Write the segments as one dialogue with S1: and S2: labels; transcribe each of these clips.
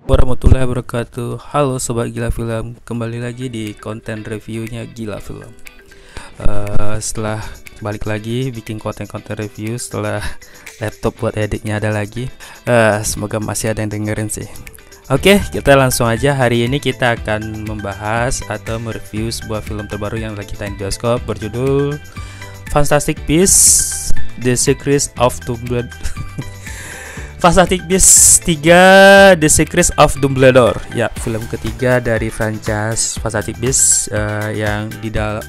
S1: Warahmatullahi wabarakatuh. Halo sobat Gila Film, kembali lagi di konten reviewnya Gila Film. Setelah balik lagi bikin konten-konten review setelah laptop buat editnya ada lagi. Semoga masih ada yang dengerin sih. Oke, kita langsung aja. Hari ini kita akan membahas atau mereview sebuah film terbaru yang lagi tayang di bioskop berjudul Fantastic Beasts: The Secrets of Dumbledore. Fantastic Beasts 3: The Secrets of Dumbledore. Ya, film ketiga dari franchise Fantastic Beasts yang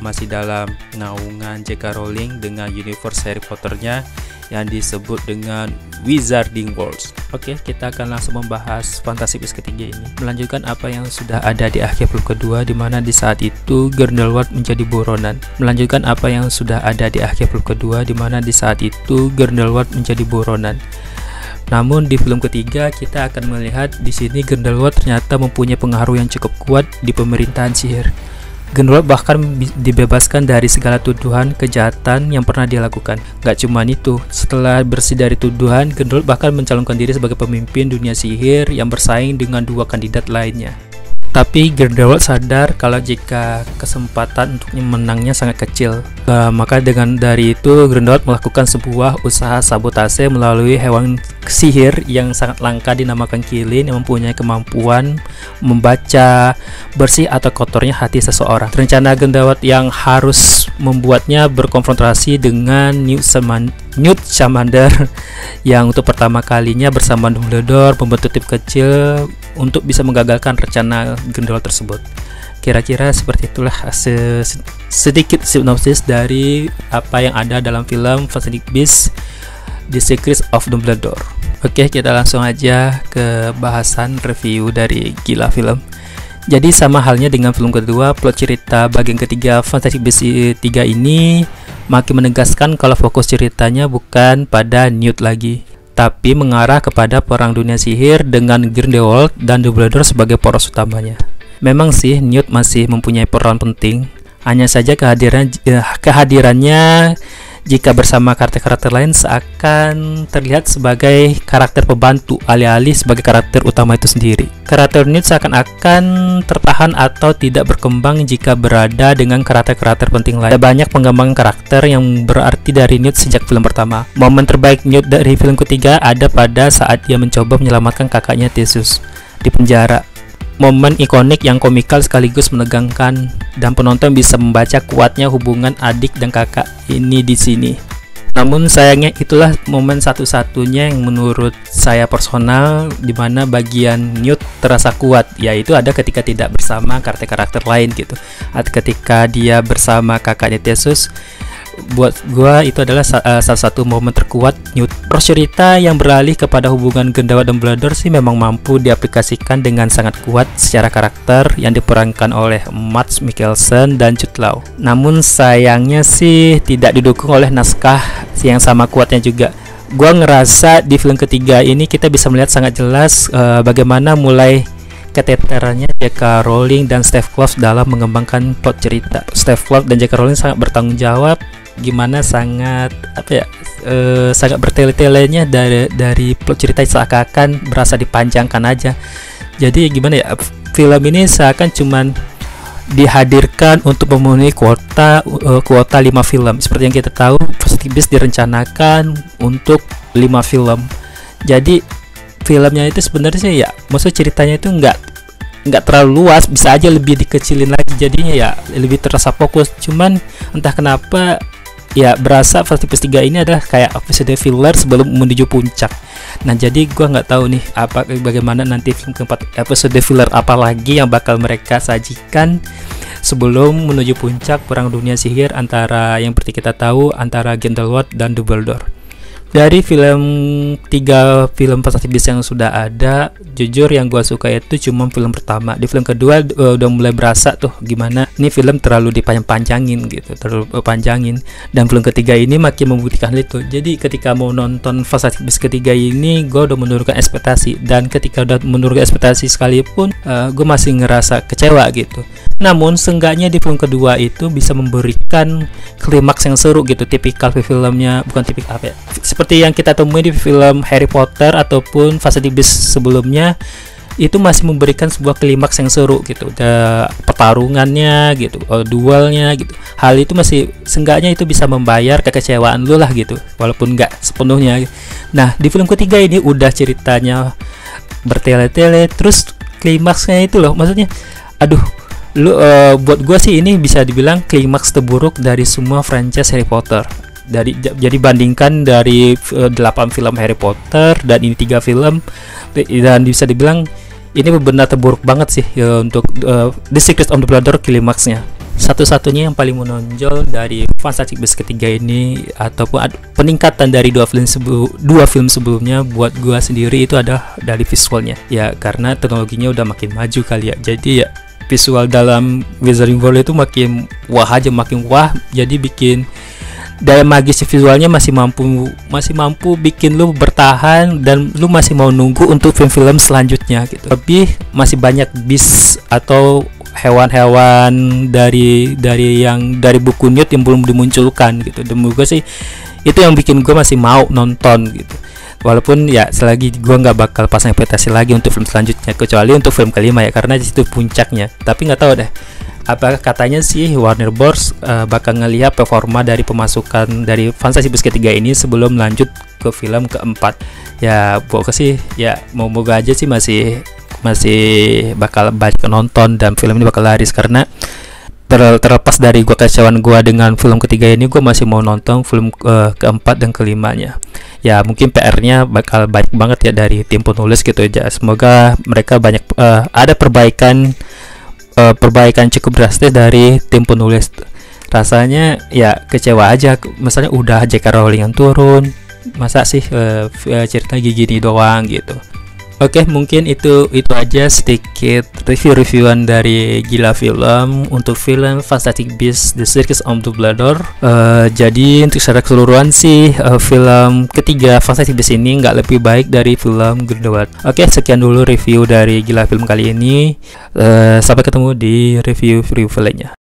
S1: masih dalam naungan J.K. Rowling dengan universe Harry Potternya yang disebut dengan Wizarding World. Oke, kita akan langsung membahas Fantastic Beasts ketiga ini, melanjutkan apa yang sudah ada di akhir film kedua, di mana di saat itu Grindelwald menjadi buronan. Melanjutkan apa yang sudah ada di akhir film kedua, di mana di saat itu Grindelwald menjadi buronan. Namun di film ketiga kita akan melihat di sini Grindelwald ternyata mempunyai pengaruh yang cukup kuat di pemerintahan sihir. Grindelwald bahkan dibebaskan dari segala tuduhan kejahatan yang pernah dia lakukan. Gak cuma itu, setelah bersih dari tuduhan, Grindelwald bahkan mencalonkan diri sebagai pemimpin dunia sihir yang bersaing dengan dua kandidat lainnya. Tapi Grindelwald sadar kalau jika kesempatan untuk menangnya sangat kecil. Maka dari itu Grindelwald melakukan sebuah usaha sabotase melalui hewan sihir yang sangat langka dinamakan Qilin, yang mempunyai kemampuan membaca bersih atau kotornya hati seseorang. Rencana Grindelwald yang harus membuatnya berkonfrontasi dengan Newt Scamander yang untuk pertama kalinya bersama Dumbledore membentuk tim kecil untuk bisa menggagalkan rencana Grindelwald tersebut. Kira-kira seperti itulah sedikit sinopsis dari apa yang ada dalam film Fantastic Beasts: The Secrets of Dumbledore. Oke, kita langsung aja ke bahasan review dari Gila Film. Jadi sama halnya dengan film kedua, plot cerita bagian ketiga Fantastic Beasts 3 ini makin menegaskan kalau fokus ceritanya bukan pada Newt lagi, tapi mengarah kepada perang dunia sihir dengan Grindelwald dan Dumbledore sebagai poros utamanya. Memang sih Newt masih mempunyai peran penting, hanya saja kehadirannya jika bersama karakter-karakter lain seakan terlihat sebagai karakter pembantu alih-alih sebagai karakter utama itu sendiri. Karakter Newt seakan-akan tertahan atau tidak berkembang jika berada dengan karakter-karakter penting lain. Ada banyak pengembangan karakter yang berarti dari Newt sejak film pertama. Momen terbaik Newt dari film ketiga ada pada saat dia mencoba menyelamatkan kakaknya Theseus di penjara. Momen ikonik yang komikal sekaligus menegangkan, dan penonton bisa membaca kuatnya hubungan adik dan kakak ini di sini. Namun sayangnya itulah momen satu-satunya yang menurut saya personal di mana bagian Newt terasa kuat, yaitu ada ketika tidak bersama karakter-karakter lain gitu. Atau ketika dia bersama kakaknya Theseus, buat gua itu adalah salah satu momen terkuat Newt. Terus cerita yang beralih kepada hubungan Grindelwald dan Dumbledore sih memang mampu diaplikasikan dengan sangat kuat secara karakter yang diperankan oleh Mads Mikkelsen dan Jude Law. Namun sayangnya sih tidak didukung oleh naskah yang sama kuatnya juga. Gua ngerasa di film ketiga ini kita bisa melihat sangat jelas bagaimana mulai keteterannya J.K. Rowling dan Steve Kloves dalam mengembangkan plot cerita. Steve Kloves dan J.K. Rowling sangat bertanggung jawab, gimana sangat sangat bertele-telenya dari plot cerita seakan berasa dipanjangkan aja. Jadi gimana ya, film ini seakan cuman dihadirkan untuk memenuhi kuota 5 film. Seperti yang kita tahu, Fantastic Beasts direncanakan untuk 5 film. Jadi filmnya itu sebenarnya ya, maksud ceritanya itu nggak terlalu luas, bisa aja lebih dikecilin lagi, jadinya ya lebih terasa fokus. Cuman entah kenapa ya berasa Fantastic Beasts 3 ini adalah kayak episode filler sebelum menuju puncak. Nah, jadi gua nggak tahu nih bagaimana nanti film keempat, episode filler apa lagi yang bakal mereka sajikan sebelum menuju puncak perang dunia sihir antara yang seperti kita tahu antara Grindelwald dan Dumbledore. Dari film 3 film Fantastic Beasts yang sudah ada, jujur yang gue suka itu cuma film pertama. Di film kedua udah mulai berasa tuh gimana ini film terlalu dipanjang-panjangin gitu, terlalu panjangin. Dan film ketiga ini makin membuktikan itu. Jadi ketika mau nonton Fantastic Beasts ketiga ini, gue udah menurunkan ekspektasi. Dan ketika udah menurunkan ekspektasi sekalipun, gue masih ngerasa kecewa gitu. Namun seenggaknya di film kedua itu bisa memberikan klimaks yang seru gitu, tipikal filmnya, bukan tipikal apa ya, seperti yang kita temui di film Harry Potter ataupun Fantastic Beasts sebelumnya, itu masih memberikan sebuah klimaks yang seru gitu, pertarungannya gitu, duelnya gitu. Hal itu masih, seenggaknya itu bisa membayar kekecewaan lu lah gitu, walaupun nggak sepenuhnya. Nah di film ketiga ini udah ceritanya bertele-tele, terus klimaksnya itu loh, maksudnya aduh, lu buat gua sih ini bisa dibilang klimaks terburuk dari semua franchise Harry Potter. Jadi bandingkan dari 8 film Harry Potter dan ini 3 film, dan bisa dibilang ini benar terburuk banget sih ya, untuk The Secret of Dumbledore klimaksnya. Satu-satunya yang paling menonjol dari Fantastic Beasts ketiga ini, ataupun peningkatan dari dua film sebelumnya buat gua sendiri, itu adalah dari visualnya ya, karena teknologinya udah makin maju kali ya. Jadi ya visual dalam Wizarding World itu makin wah, jadi bikin daya magis visualnya masih mampu bikin lu bertahan dan lu masih mau nunggu untuk film-film selanjutnya gitu. Tapi masih banyak beast atau hewan-hewan dari buku Newt yang belum dimunculkan gitu. Dan menurut gue sih itu yang bikin gue masih mau nonton gitu. Walaupun ya selagi gue nggak bakal pasang ekspektasi lagi untuk film selanjutnya, kecuali untuk film kelima ya, karena di situ puncaknya. Tapi nggak tahu deh, apa katanya sih Warner Bros bakal ngelihat performa dari pemasukan dari Fantastic Beasts ketiga ini sebelum lanjut ke film keempat. Ya pokoknya sih ya moga aja sih masih bakal banyak nonton dan film ini bakal laris, karena terlepas dari gua kecewaan gua dengan film ketiga ini, gua masih mau nonton film keempat dan kelimanya. Ya mungkin PR-nya bakal banyak banget ya dari tim penulis gitu aja. Semoga mereka banyak ada perbaikan cukup drastis dari tim penulis. Rasanya ya kecewa aja, misalnya udah J.K. Rowling yang turun, masa sih cerita gini doang gitu. Oke, mungkin itu aja sedikit reviewan dari Gila Film untuk film Fantastic Beasts The Secret of Dumbledore. Jadi untuk secara keseluruhan sih film ketiga Fantastic Beasts ini nggak lebih baik dari film Grindelwald. Oke, sekian dulu review dari Gila Film kali ini. Sampai ketemu di review lainnya.